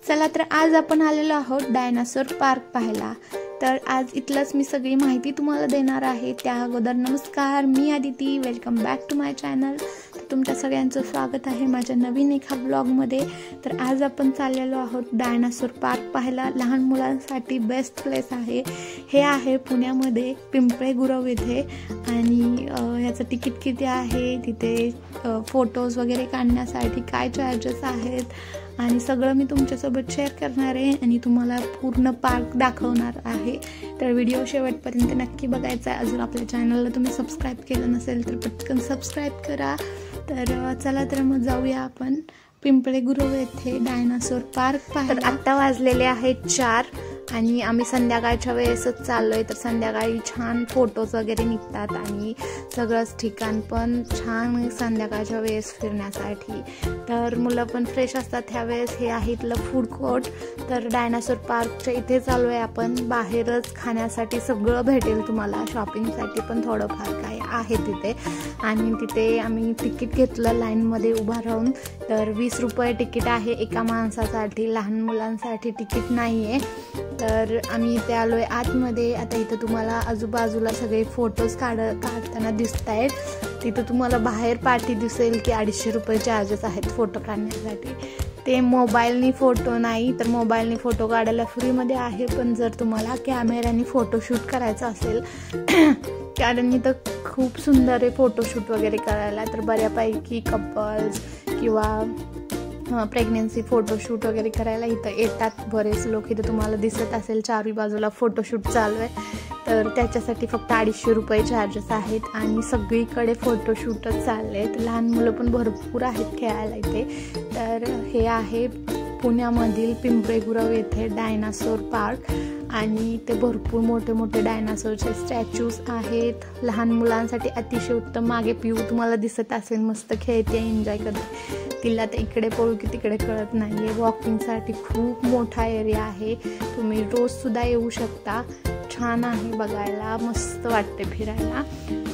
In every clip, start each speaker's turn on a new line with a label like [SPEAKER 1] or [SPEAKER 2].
[SPEAKER 1] चला तर आज आपण आलेलो आहोत डायनासोर पार्क पाहायला। तर आज इथलंच मी सगळी माहिती तुम्हाला देणार आहे। त्या अगोदर नमस्कार, मी Aditi, welcome back to my channel. तर तुमच्या सगळ्यांचं स्वागत आहे माझ्या नवीन एका ब्लॉगमध्ये। तर आज आपण चाललेलो आहोत डायनासोर पार्क पाहायला। लहान मुलांसाठी बेस्ट प्लेस आहे हे आहे पुण्यामध्ये पिंपळे गुरव येथे। आणि याचं तिकीट किती आहे, तिथे फोटोज वगैरे काढण्यासाठी काय चार्जेस आहेत आणि सगळं मी तुमच्यासोबत शेअर करणार आहे आणि तुम्हाला पूर्ण पार्क दाखवणार आहे। तर व्हिडिओ शेवटपर्यंत नक्की बघायचा आहे। अजून आपल्या चॅनलला तुम्ही सबस्क्राईब केलं नसेल तर पटकन सबस्क्राईब करा। तर चला तर मग जाऊया आपण पिंपळे गुरव येथे डायनासोर पार्क पाहायला। आत्ता वाजलेले आहेत 4 आणि आम्ही संध्याकाळच्या वेळेसच चाललोय। तर संध्याकाळी छान फोटोज वगैरे निघतात आणि सगळंच ठिकाण पण छान संध्याकाळच्या वेळेस फिरण्यासाठी। तर मुलं पण फ्रेश असतात ह्यावेळेस। हे आहे इथलं फूड कोर्ट। तर डायनासोर पार्कच्या इथे चालू आहे आपण। बाहेरच खाण्यासाठी सगळं भेटेल तुम्हाला, शॉपिंगसाठी पण थोडंफार काय आहे तिथे। आणि तिथे आम्ही तिकीट घेतलं लाईनमध्ये उभा राहून। तर 20 रुपये तिकीट आहे एका माणसासाठी, लहान मुलांसाठी तिकीट नाही आहे। तर आम्ही इथे आलो आहे आतमध्ये। आता इथं तुम्हाला आजूबाजूला सगळे फोटोज काढताना दिसत आहेत। तिथं तुम्हाला बाहेर पाठी दिसेल की 250 रुपये चार्जेस आहेत फोटो काढण्यासाठी। ते मोबाईलनी फोटो नाही, तर मोबाईलनी फोटो काढायला फ्रीमध्ये आहे। पण जर तुम्हाला कॅमेऱ्याने फोटोशूट करायचं असेल कारण इथं खूप सुंदर आहे फोटोशूट वगैरे करायला। तर बऱ्यापैकी कपल्स किंवा प्रेग्नेन्सी फोटोशूट वगैरे करायला इथं येतात बरेच लोक। इथं तुम्हाला दिसत असेल चारही बाजूला फोटोशूट चालू आहे। तर त्याच्यासाठी फक्त 250 रुपये चार्जेस आहेत आणि सगळीकडे फोटोशूटच चालले आहेत। लहान मुलं पण भरपूर आहेत खेळायला इथे। तर हे आहे पुण्यामधील पिंपळे गुरव येथे डायनासोर पार्क आणि ते भरपूर मोठे मोठे डायनासोरचे स्टॅच्यूज आहेत। लहान मुलांसाठी अतिशय उत्तम। मागे पिऊ तुम्हाला दिसत असेल मस्त खेळते, एन्जॉय करते। तिला तर इकडे पळू की तिकडे कळत नाही आहे। वॉकिंगसाठी खूप मोठा एरिया आहे, तुम्ही रोजसुद्धा येऊ शकता। छान आहे बघायला, मस्त वाटते फिरायला।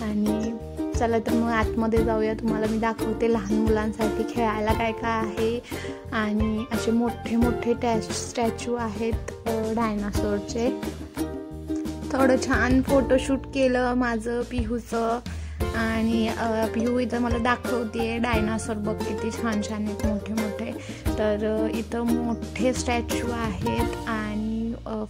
[SPEAKER 1] आणि चला तर मग आतमध्ये जाऊया, तुम्हाला मी दाखवते लहान मुलांसाठी खेळायला काय काय आहे। आणि असे मोठे मोठे स्टॅच्यू आहेत डायनासोरचे। थोडं छान फोटोशूट केलं माझं पिहूचं आणि पिहू इथं मला दाखवते डायनासोर बघ किती छान छान आहेत मोठे मोठे। तर इथं मोठे स्टॅच्यू आहेत आणि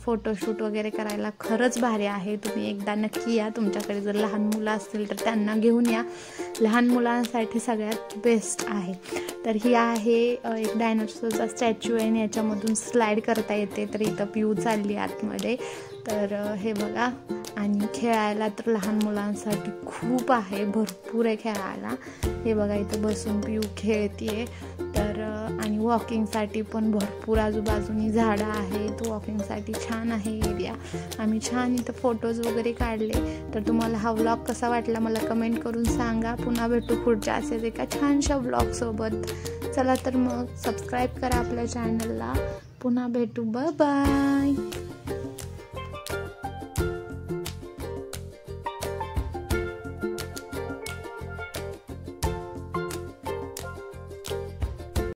[SPEAKER 1] फोटोशूट वगैरे करायला खरंच भारी आहे। तुम्ही एकदा नक्की या, तुमच्याकडे जर लहान मुलं असतील तर त्यांना घेऊन या। लहान मुलांसाठी सगळ्यात बेस्ट आहे। तर ही आहे एक डायनासोरचा स्टॅच्यू आहे आणि याच्यामधून स्लाईड करता येते। तर इथं पिऊ चालली आतमध्ये। तर हे बघा, आणि खेळायला तर लहान मुलांसाठी खूप आहे, भरपूर आहे खेळायला। हे बघा इथं बसून पिऊ खेळतीये। तर आणि वॉकिंगसाठी पण भरपूर आजूबाजूनी झाडं आहेत, वॉकिंगसाठी छान आहे एरिया। आम्ही छान इथं फोटोज वगैरे काढले। तर तुम्हाला हा व्लॉग कसा वाटला मला कमेंट करून सांगा। पुन्हा भेटू पुढच्या असेच एका छानशा व्लॉगसोबत। चला तर मग सबस्क्राईब करा आपल्या चॅनलला। पुन्हा भेटू, बाय बाय।